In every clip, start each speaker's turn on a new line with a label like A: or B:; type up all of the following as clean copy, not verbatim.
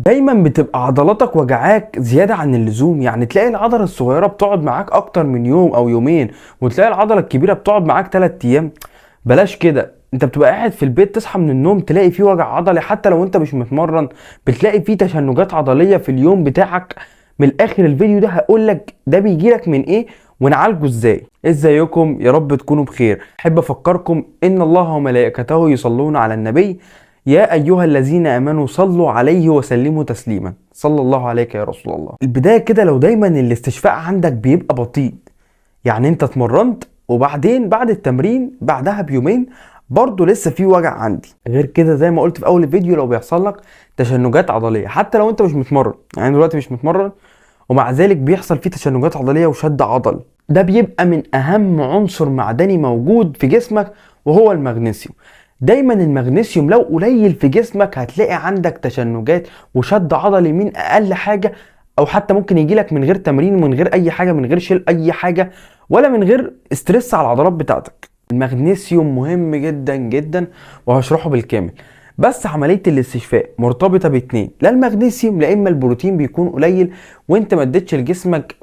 A: دايما بتبقى عضلاتك وجعاك زيادة عن اللزوم، يعني تلاقي العضلة الصغيرة بتقعد معاك اكتر من يوم او يومين، وتلاقي العضلة الكبيرة بتقعد معاك 3 ايام. بلاش كده. انت بتبقى قاعد في البيت تصحى من النوم تلاقي فيه وجع عضلي، حتى لو انت مش متمرن بتلاقي فيه تشنجات عضلية في اليوم بتاعك. من الاخر الفيديو ده هقولك ده بيجيلك من ايه ونعالجه ازاي. ازيكم؟ يا رب تكونوا بخير. احب افكركم ان الله وملائكته يصلون على النبي، يا ايها الذين امنوا صلوا عليه وسلموا تسليما. صلى الله عليك يا رسول الله. البدايه كده، لو دايما الاستشفاء عندك بيبقى بطيء، يعني انت اتمرنت وبعدين بعد التمرين بعدها بيومين برضه لسه في وجع عندي، غير كده زي ما قلت في اول الفيديو لو بيحصل لك تشنجات عضليه حتى لو انت مش متمرن، يعني دلوقتي مش متمرن ومع ذلك بيحصل فيه تشنجات عضليه وشد عضل، ده بيبقى من اهم عنصر معدني موجود في جسمك وهو المغنيسيوم. دايما المغنيسيوم لو قليل في جسمك هتلاقي عندك تشنجات وشد عضلي من اقل حاجه، او حتى ممكن يجيلك من غير تمرين ومن غير اي حاجه، من غير شيل اي حاجه ولا من غير استرس على العضلات بتاعتك. المغنيسيوم مهم جدا جدا وهشرحه بالكامل، بس عمليه الاستشفاء مرتبطه باتنين، لا المغنيسيوم لا اما البروتين بيكون قليل وانت ما اديتش لجسمك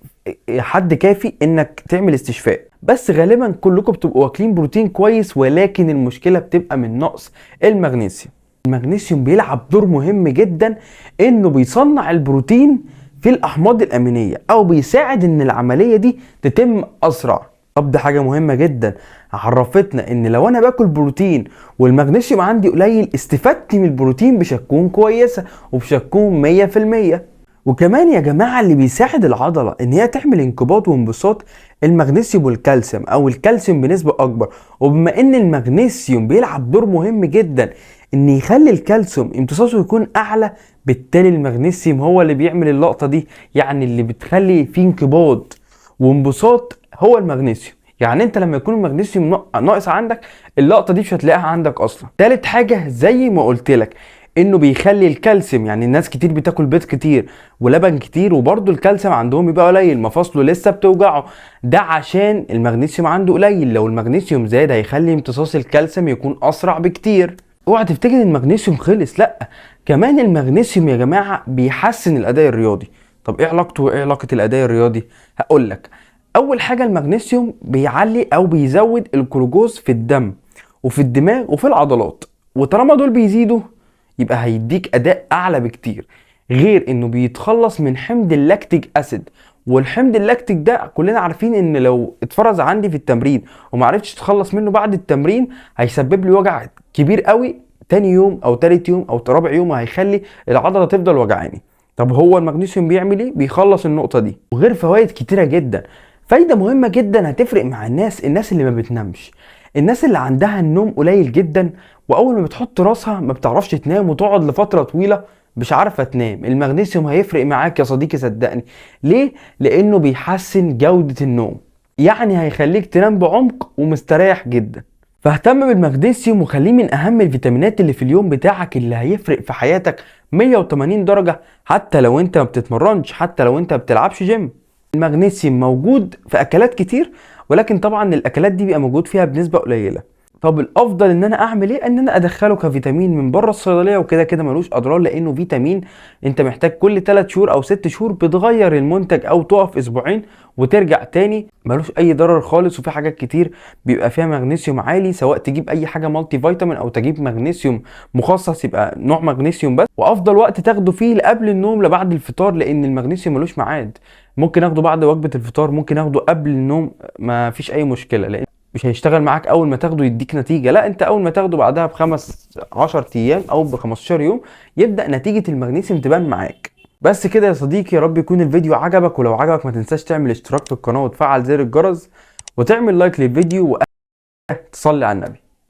A: حد كافي انك تعمل استشفاء. بس غالبا كلكم بتبقوا واكلين بروتين كويس، ولكن المشكله بتبقى من نقص المغنيسيوم. المغنيسيوم بيلعب دور مهم جدا انه بيصنع البروتين في الاحماض الامينيه، او بيساعد ان العمليه دي تتم اسرع. طب دي حاجه مهمه جدا عرفتنا ان لو انا باكل بروتين والمغنيسيوم عندي قليل استفادتي من البروتين مش هتكون كويسه ومش هتكون 100%. وكمان يا جماعه اللي بيساعد العضله ان هي تعمل انقباض وانبساط المغنيسيوم والكالسيوم، او الكالسيوم بنسبه اكبر. وبما ان المغنيسيوم بيلعب دور مهم جدا ان يخلي الكالسيوم امتصاصه يكون اعلى، بالتالي المغنيسيوم هو اللي بيعمل اللقطه دي، يعني اللي بتخلي فيه انقباض وانبساط هو المغنيسيوم. يعني انت لما يكون المغنيسيوم ناقص عندك اللقطه دي مش هتلاقيها عندك اصلا. تالت حاجه زي ما قلت لك انه بيخلي الكالسيوم، يعني الناس كتير بتاكل بيض كتير ولبن كتير وبرده الكالسيوم عندهم يبقى قليل، مفاصله لسه بتوجعه، ده عشان المغنيسيوم عنده قليل. لو المغنيسيوم زاد هيخلي امتصاص الكالسيوم يكون اسرع بكتير. اوعى تفتكر ان المغنيسيوم خلص، لا، كمان المغنيسيوم يا جماعه بيحسن الاداء الرياضي. طب ايه علاقته وايه علاقه الاداء الرياضي؟ هقول لك. اول حاجه المغنيسيوم بيعلي او بيزود الجلوكوز في الدم وفي الدماغ وفي العضلات، وطالما دول بيزيدوا يبقى هيديك اداء اعلى بكتير. غير انه بيتخلص من حمض اللاكتيك اسيد، والحمض اللاكتيك ده كلنا عارفين ان لو اتفرز عندي في التمرين ومعرفتش اتخلص منه بعد التمرين هيسبب لي وجع كبير قوي تاني يوم او تالت يوم او رابع يوم، وهيخلي العضله تفضل وجعاني. طب هو المغنيسيوم بيعمل ايه؟ بيخلص النقطه دي، وغير فوائد كتيره جدا. فايده مهمه جدا هتفرق مع الناس اللي ما بتنامش، الناس اللي عندها النوم قليل جدا واول ما بتحط راسها ما بتعرفش تنام وتقعد لفتره طويله مش عارفه تنام. المغنيسيوم هيفرق معاك يا صديقي، صدقني. ليه؟ لانه بيحسن جوده النوم، يعني هيخليك تنام بعمق ومستريح جدا. فاهتم بالمغنيسيوم وخليه من اهم الفيتامينات اللي في اليوم بتاعك، اللي هيفرق في حياتك 180 درجه، حتى لو انت ما بتتمرنش، حتى لو انت ما بتلعبش جيم. المغنيسيوم موجود في اكلات كتير، ولكن طبعا الاكلات دي بيبقى موجود فيها بنسبه قليله. طب الافضل ان انا اعمل ايه؟ ان انا ادخله كفيتامين من بره الصيدليه، وكده كده ملوش اضرار لانه فيتامين انت محتاج كل 3 شهور او 6 شهور بتغير المنتج او تقف اسبوعين وترجع تاني، ملوش اي ضرر خالص. وفي حاجات كتير بيبقى فيها مغنيسيوم عالي، سواء تجيب اي حاجه مالتي فيتامين او تجيب مغنيسيوم مخصص يبقى نوع مغنيسيوم بس. وافضل وقت تاخده فيه قبل النوم لبعد الفطار، لان المغنيسيوم ملوش ميعاد. ممكن اخده بعد وجبه الفطار، ممكن اخده قبل النوم، ما فيش اي مشكله، لان مش هيشتغل معاك اول ما تاخده يديك نتيجه، لا، انت اول ما تاخده بعدها ب15 ايام او ب15 يوم يبدا نتيجه المغنيسيوم تبان معاك. بس كده يا صديقي، يا رب يكون الفيديو عجبك، ولو عجبك ما تنساش تعمل اشتراك في القناه وتفعل زر الجرس وتعمل لايك للفيديو وتصلي على النبي.